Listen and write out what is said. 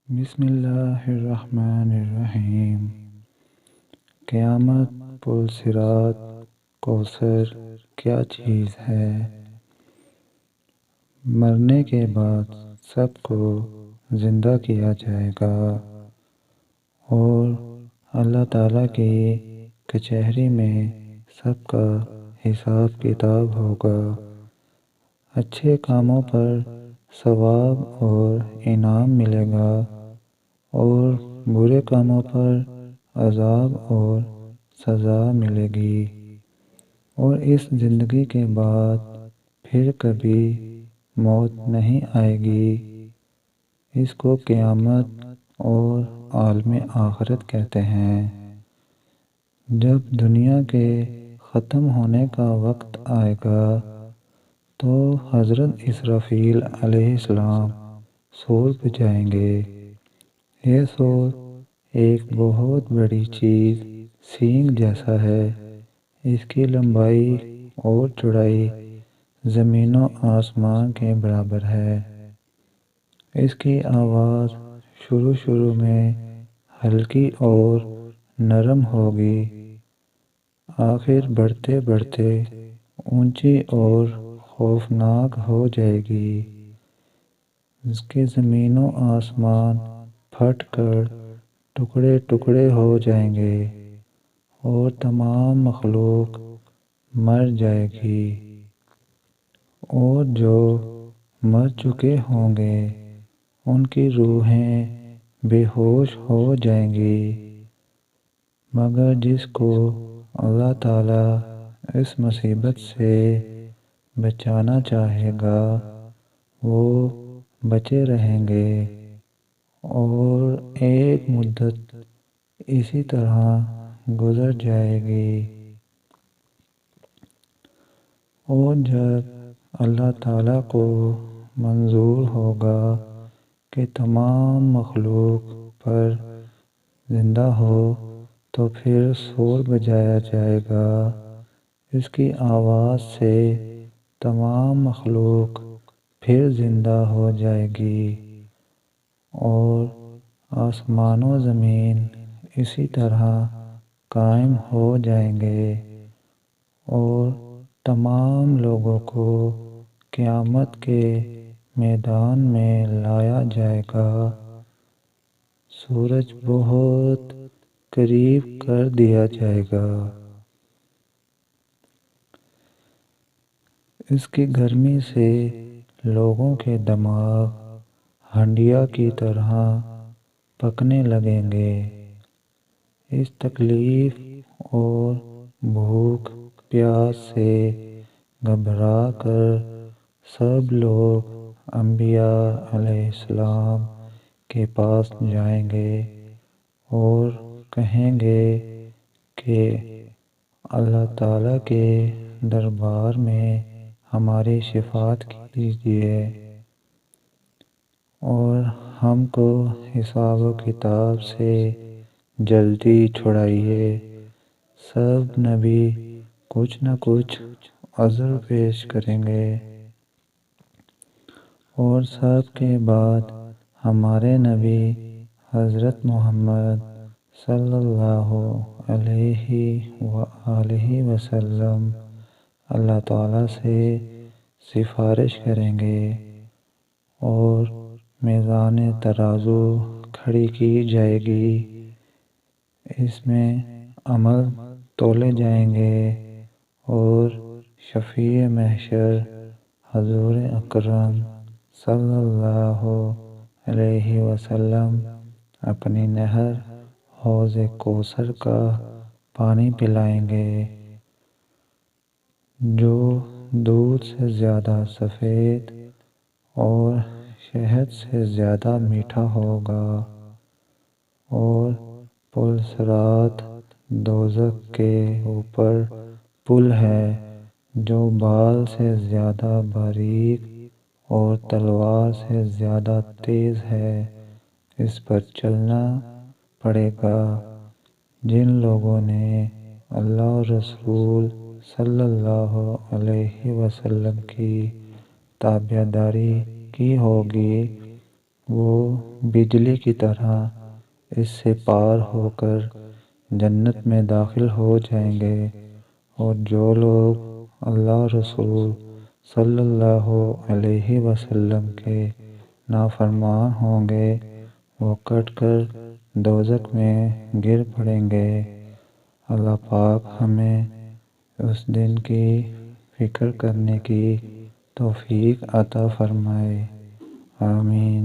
بسم اللہ الرحمن الرحیم۔ قیامت، پل صراط، کوثر کیا چیز ہے؟ مرنے کے بعد سب کو زندہ کیا جائے گا اور اللہ تعالیٰ کی کچہری میں سب کا حساب کتاب ہوگا۔ اچھے کاموں پر ثواب اور انعام ملے گا اور برے کاموں پر عذاب اور سزا ملے گی، اور اس زندگی کے بعد پھر کبھی موت نہیں آئے گی۔ اس کو قیامت اور عالم آخرت کہتے ہیں۔ جب دنیا کے ختم ہونے کا وقت آئے گا تو حضرت اسرافیل علیہ السلام سور بجائیں گے۔ یہ سور ایک بہت بڑی چیز سینگ جیسا ہے۔ اس کی لمبائی اور چوڑائی زمین و آسمان کے برابر ہے۔ اس کی آواز شروع میں ہلکی اور نرم ہوگی، آخر بڑھتے بڑھتے اونچی اور خوفناک ہو جائے گی۔ اس کے زمین و آسمان پھٹ کر ٹکڑے ٹکڑے ہو جائیں گے اور تمام مخلوق مر جائے گی، اور جو مر چکے ہوں گے ان کی روحیں بے ہوش ہو جائیں گی، مگر جس کو اللہ تعالیٰ اس مصیبت سے بچانا چاہے گا وہ بچے رہیں گے، اور ایک مدت اسی طرح گزر جائے گی، اور جب اللہ تعالیٰ کو منظور ہوگا کہ تمام مخلوق پر زندہ ہو تو پھر سور بجایا جائے گا۔ اس کی آواز سے تمام مخلوق پھر زندہ ہو جائے گی، اور آسمان و زمین اسی طرح قائم ہو جائیں گے، اور تمام لوگوں کو قیامت کے میدان میں لایا جائے گا۔ سورج بہت قریب کر دیا جائے گا۔ اس کی گرمی سے لوگوں کے دماغ ہنڈیا کی طرح پکنے لگیں گے۔ اس تکلیف اور بھوک پیاس سے گھبرا کر سب لوگ انبیاء علیہ السلام کے پاس جائیں گے اور کہیں گے کہ اللہ تعالیٰ کے دربار میں ہماری شفاعت کیجیے اور ہم کو حساب و کتاب سے جلدی چھڑائیے۔ سب نبی کچھ نہ کچھ عذر پیش کریں گے، اور سب کے بعد ہمارے نبی حضرت محمد صلی اللہ علیہ وآلہ وسلم اللہ تعالیٰ سے سفارش کریں گے، اور میزان ترازو کھڑی کی جائے گی۔ اس میں عمل تولے جائیں گے، اور شفیع محشر حضور اکرم صلی اللہ علیہ وسلم اپنی نہر حوض کوثر کا پانی پلائیں گے، جو دودھ سے زیادہ سفید اور شہد سے زیادہ میٹھا ہوگا، اور پل صراط دوزخ کے اوپر پل ہے جو بال سے زیادہ باریک اور تلوار سے زیادہ تیز ہے۔ اس پر چلنا پڑے گا۔ جن لوگوں نے اللہ اور رسول صلی اللہ علیہ وسلم کی تابعداری کی ہوگی وہ بجلی کی طرح اس سے پار ہو کر جنت میں داخل ہو جائیں گے، اور جو لوگ اللہ رسول صلی اللہ علیہ وسلم کے نافرمان ہوں گے وہ کٹ کر دوزخ میں گر پڑیں گے۔ اللہ پاک ہمیں اس دن کی فکر کرنے کی توفیق عطا فرمائے، آمین۔